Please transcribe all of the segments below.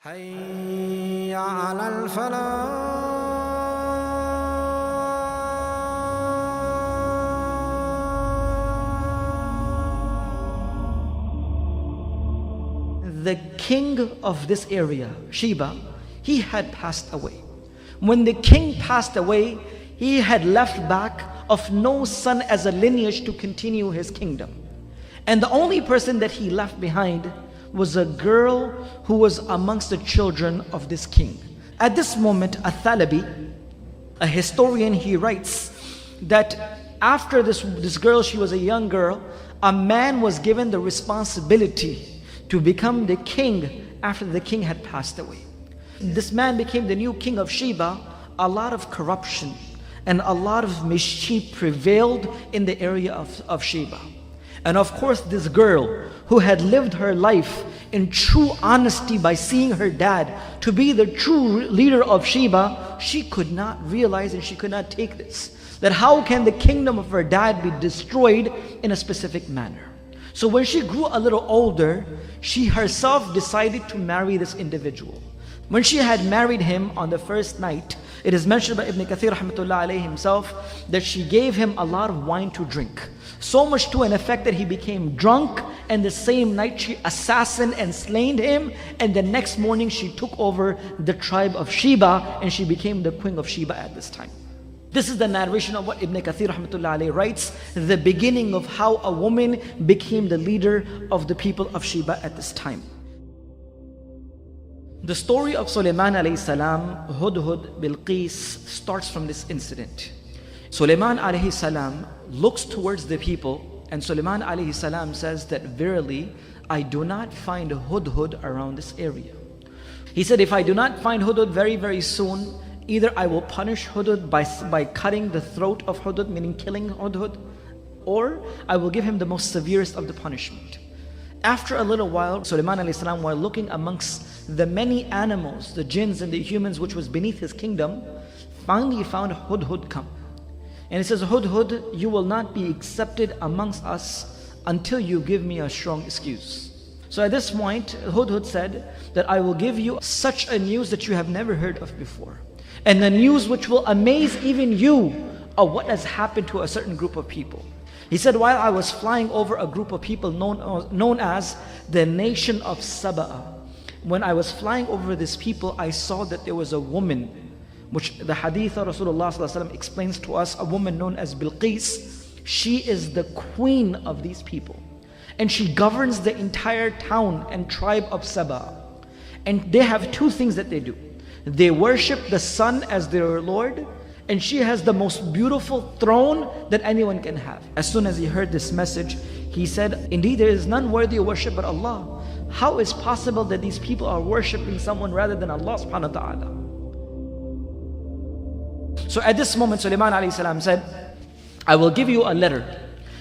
حي على الفلاح. The king of this area, Sheba, he had passed away. When the king passed away, he had left back of no son as a lineage to continue his kingdom. And the only person that he left behind was a girl who was amongst the children of this king. At this moment, Athalabi, a historian, he writes that after this girl, she was a young girl, a man was given the responsibility to become the king after the king had passed away. This man became the new king of Sheba. A lot of corruption and a lot of mischief prevailed in the area of Sheba. And of course, this girl who had lived her life in true honesty by seeing her dad to be the true leader of Sheba, she could not realize and she could not take this. That how can the kingdom of her dad be destroyed in a specific manner? So when she grew a little older, she herself decided to marry this individual. When she had married him on the first night, it is mentioned by Ibn Kathir rahmatullah alayhi himself that she gave him a lot of wine to drink. So much to an effect that he became drunk, and the same night she assassinated and slain him, and the next morning she took over the tribe of Sheba and she became the queen of Sheba at this time. This is the narration of what Ibn Kathir rahmatullah alayhi writes, the beginning of how a woman became the leader of the people of Sheba at this time. The story of Sulaiman alayhi salam, Hudhud, Bilqis starts from this incident. Sulaiman alayhi salam looks towards the people, and Sulaiman alayhi salam says that verily I do not find Hudhud around this area. He said, if I do not find Hudhud very, very soon, either I will punish Hudhud by cutting the throat of Hudhud, meaning killing Hudhud, or I will give him the most severest of the punishment. After a little while, Sulaiman alayhi salam, while looking amongst the many animals, the jinns and the humans which was beneath his kingdom, finally he found Hudhud come. And he says, Hudhud, you will not be accepted amongst us until you give me a strong excuse. So at this point, Hudhud said that I will give you such a news that you have never heard of before. And the news which will amaze even you of what has happened to a certain group of people. He said, while I was flying over a group of people known as the nation of Saba, when I was flying over this people, I saw that there was a woman, which the hadith of Rasulullah explains to us, a woman known as Bilqis. She is the queen of these people. And she governs the entire town and tribe of Saba. And they have two things that they do. They worship the sun as their Lord, and she has the most beautiful throne that anyone can have. As soon as he heard this message, he said, indeed there is none worthy of worship but Allah. How is possible that these people are worshipping someone rather than Allah subhanahu wa ta'ala? So at this moment, Sulaiman alayhi salam said, I will give you a letter,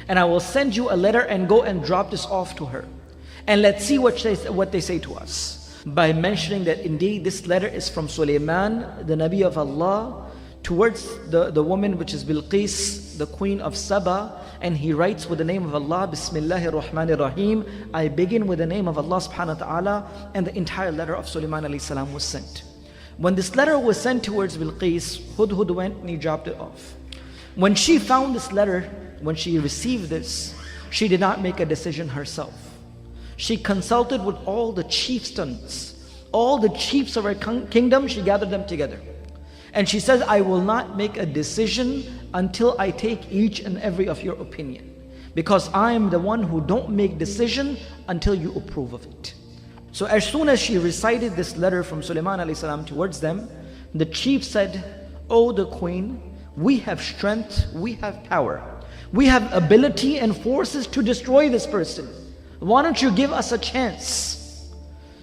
and I will send you a letter and go and drop this off to her. And let's see what they say to us. By mentioning that indeed this letter is from Sulaiman, the Nabi of Allah, towards the woman which is Bilqis, the queen of Saba. And he writes with the name of Allah, Bismillahir Rahmanir Rahim. I begin with the name of Allah subhanahu wa ta'ala. And the entire letter of Sulaiman alayhi salam was sent. When this letter was sent towards Bilqis, Hudhud went and he dropped it off. When she found this letter, when she received this, she did not make a decision herself. She consulted with all the chieftains, all the chiefs of her kingdom. She gathered them together. And she says, I will not make a decision until I take each and every of your opinion. Because I am the one who don't make decision until you approve of it. So as soon as she recited this letter from Sulaiman alayhi salam towards them, the chief said, O the queen, we have strength, we have power. We have ability and forces to destroy this person. Why don't you give us a chance?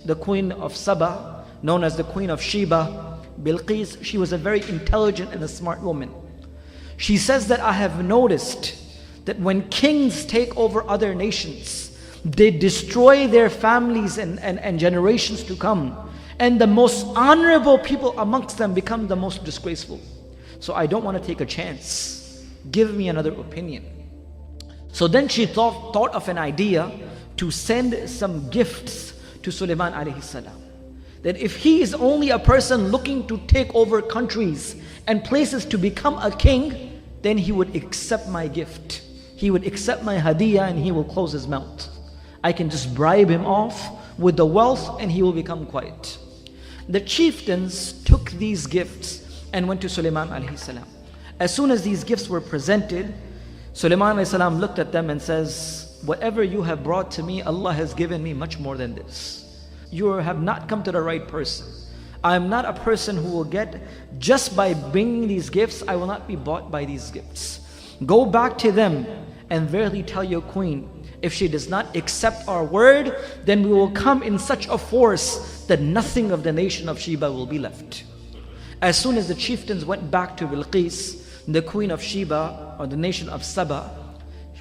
The queen of Saba, known as the queen of Sheba, Bilqis, she was a very intelligent and a smart woman. She says that I have noticed that when kings take over other nations, they destroy their families and generations to come. And the most honorable people amongst them become the most disgraceful. So I don't want to take a chance. Give me another opinion. So then she thought of an idea to send some gifts to Sulaiman alayhi salam. that if he is only a person looking to take over countries and places to become a king, then he would accept my gift. He would accept my hadiyah and he will close his mouth. I can just bribe him off with the wealth and he will become quiet. The chieftains took these gifts and went to Sulaiman alayhi salam. As soon as these gifts were presented, Sulaiman alayhi salam looked at them and says, whatever you have brought to me, Allah has given me much more than this. You have not come to the right person. I am not a person who will get, just by bringing these gifts, I will not be bought by these gifts. Go back to them and verily tell your queen, if she does not accept our word, then we will come in such a force that nothing of the nation of Sheba will be left. As soon as the chieftains went back to Bilqis, the queen of Sheba, or the nation of Saba,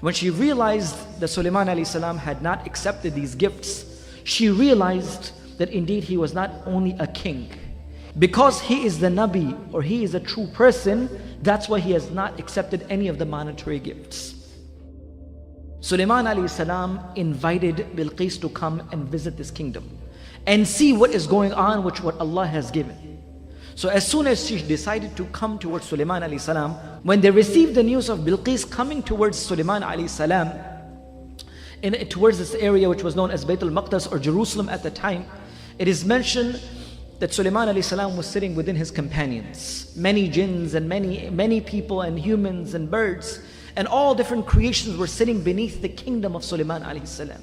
when she realized that Sulaiman alayhi salam had not accepted these gifts, she realized that indeed he was not only a king. Because he is the Nabi, or he is a true person, that's why he has not accepted any of the monetary gifts. Sulaiman alayhi salam invited Bilqis to come and visit this kingdom and see what is going on with what Allah has given. So as soon as she decided to come towards Sulaiman alayhi salam, when they received the news of Bilqis coming towards Sulaiman alayhi salam, towards this area which was known as Bayt al-Maqdis or Jerusalem at the time, it is mentioned that Sulaiman alayhi salam was sitting within his companions. Many jinns and many people and humans and birds and all different creations were sitting beneath the kingdom of Sulaiman alayhi salam.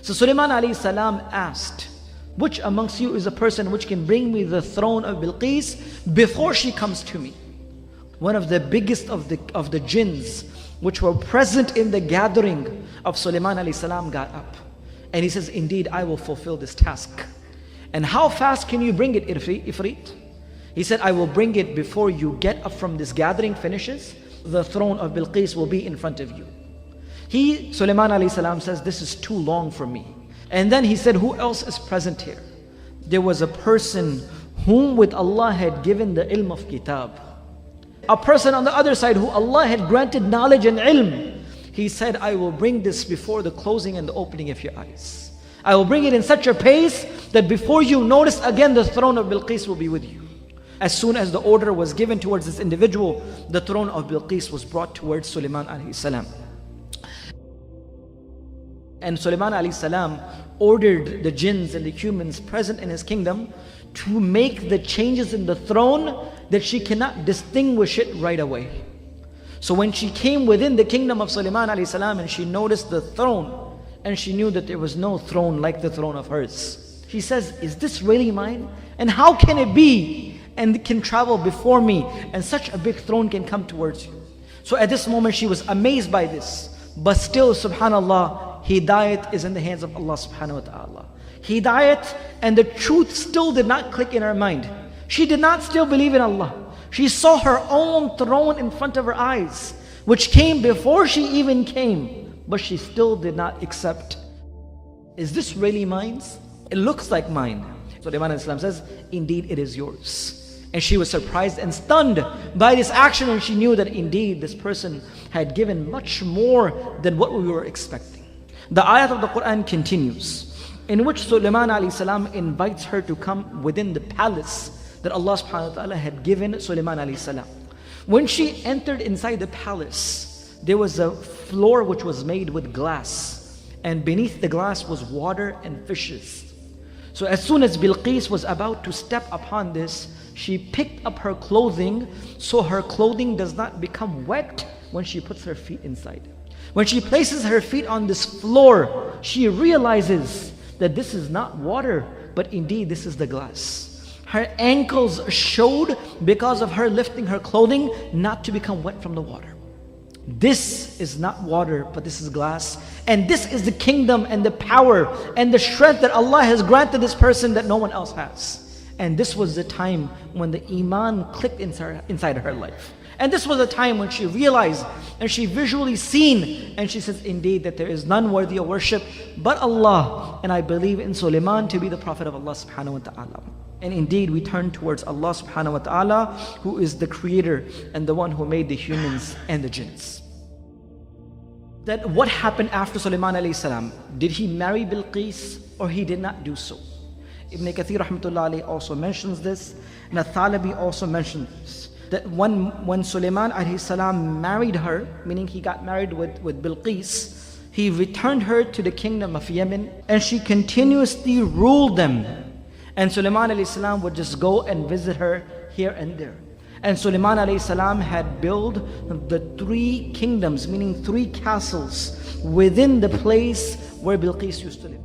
So Sulaiman alayhi salam asked, which amongst you is a person which can bring me the throne of Bilqis before she comes to me? One of the biggest of the jinns which were present in the gathering of Sulaiman alayhi salam got up. And he says, indeed, I will fulfill this task. And how fast can you bring it, Ifrit? He said, I will bring it before you get up from this gathering finishes. The throne of Bilqis will be in front of you. Sulaiman alayhi salam says, this is too long for me. And then he said, who else is present here? There was a person whom with Allah had given the ilm of kitab. A person on the other side who Allah had granted knowledge and ilm. He said, I will bring this before the closing and the opening of your eyes. I will bring it in such a pace that before you notice again, the throne of Bilqis will be with you. As soon as the order was given towards this individual, the throne of Bilqis was brought towards Sulaiman alayhi salam. And Sulaiman alayhi salam ordered the jinns and the humans present in his kingdom to make the changes in the throne that she cannot distinguish it right away. So when she came within the kingdom of Sulaiman alayhi salam and she noticed the throne, and she knew that there was no throne like the throne of hers, she says, is this really mine? And how can it be and can travel before me and such a big throne can come towards you? So at this moment she was amazed by this. But still, subhanallah, Hidayat is in the hands of Allah subhanahu wa ta'ala. Hidayat and the truth still did not click in her mind. She did not still believe in Allah. She saw her own throne in front of her eyes, which came before she even came, but she still did not accept. Is this really mine? It looks like mine. So Sulaiman alayhi salam says, indeed it is yours. And she was surprised and stunned by this action, and she knew that indeed this person had given much more than what we were expecting. The ayat of the Quran continues, in which Sulaiman alayhi salam invites her to come within the palace that Allah subhanahu wa ta'ala had given Sulaiman alayhi salam. When she entered inside the palace, there was a floor which was made with glass, and beneath the glass was water and fishes. So as soon as Bilqis was about to step upon this, she picked up her clothing so her clothing does not become wet when she puts her feet inside. When she places her feet on this floor, she realizes that this is not water, but indeed this is the glass. Her ankles showed because of her lifting her clothing not to become wet from the water. This is not water, but this is glass. And this is the kingdom and the power and the strength that Allah has granted this person that no one else has. And this was the time when the iman clicked inside her life. And this was a time when she realized and she visually seen, and she says, indeed that there is none worthy of worship but Allah, and I believe in Sulaiman to be the prophet of Allah subhanahu wa ta'ala. And indeed we turn towards Allah subhanahu wa ta'ala, who is the creator and the one who made the humans and the jinns. That what happened after Sulaiman alayhi salam? Did he marry Bilqis or he did not do so? Ibn Kathir rahmatullah alayhi also mentions this, and Al-Thalabi also mentions this, that when Sulaiman alayhi salam married her, meaning he got married with Bilqis, he returned her to the kingdom of Yemen, and she continuously ruled them. And Sulaiman alayhi salam would just go and visit her here and there. And Sulaiman alayhi salam had built the 3 kingdoms, meaning 3 castles within the place where Bilqis used to live.